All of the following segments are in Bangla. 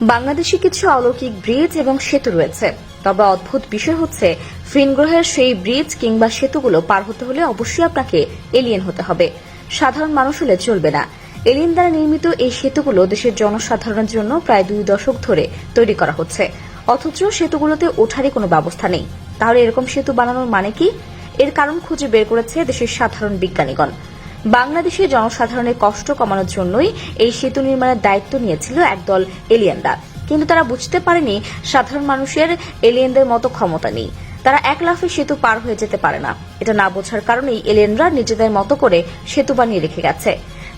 বাংলাদেশে কিছু অলৌকিক ব্রিজ এবং সেতু রয়েছে, তবে অদ্ভুত বিষয় হচ্ছে ভিন গ্রহের সেই ব্রিজ কিংবা সেতুগুলো পার হতে হলে অবশ্যই আপনাকে এলিয়েন হতে হবে। সাধারণ মানুষ হলে চলবে না। এলিয়েন দ্বারা নির্মিত এই সেতুগুলো দেশের জনসাধারণের জন্য প্রায় 2 দশক ধরে তৈরি করা হচ্ছে, অথচ সেতুগুলোতে ওঠারই কোনো ব্যবস্থা নেই। তাহলে এরকম সেতু বানানোর মানে কি? এর কারণ খুঁজে বের করেছে দেশের সাধারণ বিজ্ঞানীগণ। বাংলাদেশের জনসাধারণের কষ্ট কমানোর জন্যই এই সেতু নির্মাণের দায়িত্ব নিয়েছিল একদল এলিয়েনরা, কিন্তু তারা বুঝতে পারেনি সাধারণ মানুষের এলিয়েনদের মতো ক্ষমতা নেই। তারা এক লাফে সেতু পার হয়ে যেতে পারে না। এটা না বোঝার কারণেই এলিয়েনরা নিজেদের মতো করে সেতু বানিয়ে রেখে গেছে।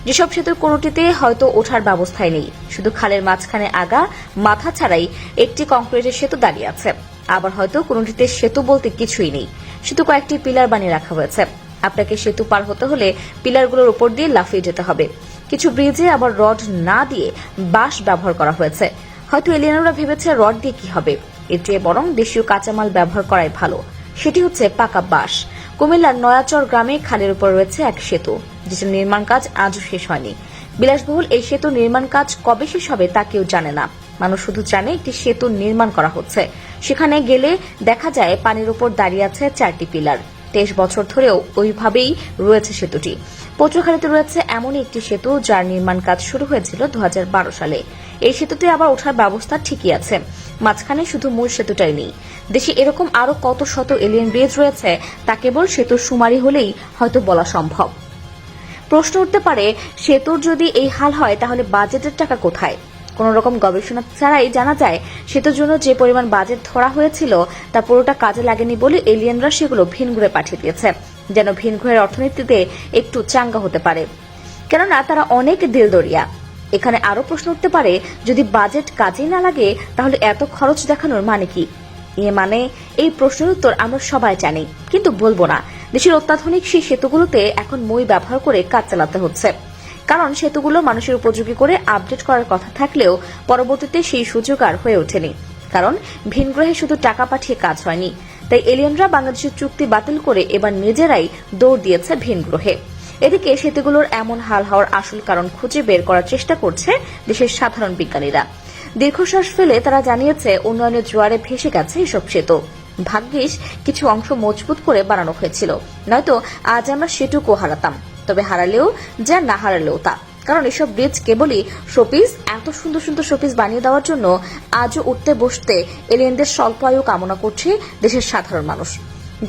যেসব সেতুর কোনোটিতে হয়তো ওঠার ব্যবস্থাই নেই, শুধু খালের মাঝখানে আগা মাথা ছাড়াই একটি কংক্রিটের সেতু দাঁড়িয়ে আছে। আবার হয়তো কোনোটিতে সেতু বলতে কিছুই নেই, শুধু কয়েকটি পিলার বানিয়ে রাখা হয়েছে। আপনাকে সেতু পার হতে হলে পিলারগুলোর উপর দিয়ে লাফিয়ে যেতে হবে। কিছু ব্রিজে আবার রড না দিয়ে বাঁশ ব্যবহার করা হয়েছে। হয়তো এলিয়েনরা ভেবেছে রড দিয়ে কি হবে, এর চেয়ে বরং দেশীয় কাঁচামাল ব্যবহার করাই ভালো। সেটি হচ্ছে পাকা বাঁশ। কুমিল্লার নয়াচর গ্রামে খালের উপর রয়েছে এক সেতু, যেটার নির্মাণ কাজ আজও শেষ হয়নি। বিলাসবহুল এই সেতু নির্মাণ কাজ কবে শেষ হবে তা কেউ জানে না। মানুষ শুধু জানে একটি সেতু নির্মাণ করা হচ্ছে। সেখানে গেলে দেখা যায় পানির উপর দাঁড়িয়ে আছে 4টি পিলার। 23 বছর ধরেও ওইভাবেই রয়েছে সেতুটি। পটুয়াখালীতে রয়েছে এমনই একটি সেতু যার নির্মাণ কাজ শুরু হয়েছিল 2012 সালে। এই সেতুতে আবার ওঠার ব্যবস্থা ঠিকই আছে, মাঝখানে শুধু মূল সেতুটাই নেই। দেশে এরকম আরো কত শত এলিয়েন ব্রিজ রয়েছে তা কেবল সেতুর সুমারি হলেই হয়তো বলা সম্ভব। প্রশ্ন উঠতে পারে, সেতুর যদি এই হাল হয় তাহলে বাজেটের টাকা কোথায়? কোন রকম গবেষণা ছাড়াই জানা যায় সেতুর জন্য যে পরিমাণ বাজেট ধরা হয়েছিল তা পুরোটা কাজে লাগেনি বলে এলিয়েনরা সেগুলো ভিন গ্রহে পাঠিয়ে দিয়েছে, যেন ভিন গ্রহের অর্থনীতিতে একটু চাঙ্গা হতে পারে। কেননা তারা অনেক দিলদরিয়া। এখানে আরো প্রশ্ন উঠতে পারে, যদি বাজেট কাজেই না লাগে তাহলে এত খরচ দেখানোর মানে কি? এই প্রশ্নের উত্তর আমরা সবাই জানি, কিন্তু বলবো না। দেশের অত্যাধুনিক সেই সেতুগুলোতে এখন মই ব্যবহার করে কাজ চালাতে হচ্ছে, কারণ সেতুগুলো মানুষের উপযোগী করে আপডেট করার কথা থাকলেও পরবর্তীতে সেই সুযোগ আর হয়ে ওঠেনি। কারণ ভিন গ্রহে শুধু টাকা পাঠিয়ে কাজ হয়নি। তাই এলিয়েনরা বাংলাদেশের চুক্তি বাতিল করে এবার নিজেরাই দৌড় দিয়েছে ভিন গ্রহে। এদিকে সেতুগুলোর এমন হাল হওয়ার আসল কারণ খুঁজে বের করার চেষ্টা করছে দেশের সাধারণ বিজ্ঞানীরা। দীর্ঘশ্বাস ফেলে তারা জানিয়েছে উন্নয়নের জোয়ারে ভেসে গেছে এসব সেতু। ভাগ্যিস কিছু অংশ মজবুত করে বানানো হয়েছিল, নয়তো আজ আমরা সেটুকু হারাতাম। তবে হারালেও যা, না হারালেও তা। কারণ এসব ব্রিজ কেবলই শোপিস। এত সুন্দর সুন্দর শোপিস বানিয়ে দেওয়ার জন্য আজও উঠতে বসতে এলিয়েনদের স্বল্প আয়ু কামনা করছে দেশের সাধারণ মানুষ।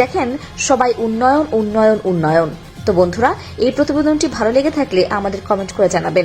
দেখেন, সবাই উন্নয়ন উন্নয়ন উন্নয়ন। তো বন্ধুরা, এই প্রতিবেদনটি ভালো লেগে থাকলে আমাদের কমেন্ট করে জানাবেন।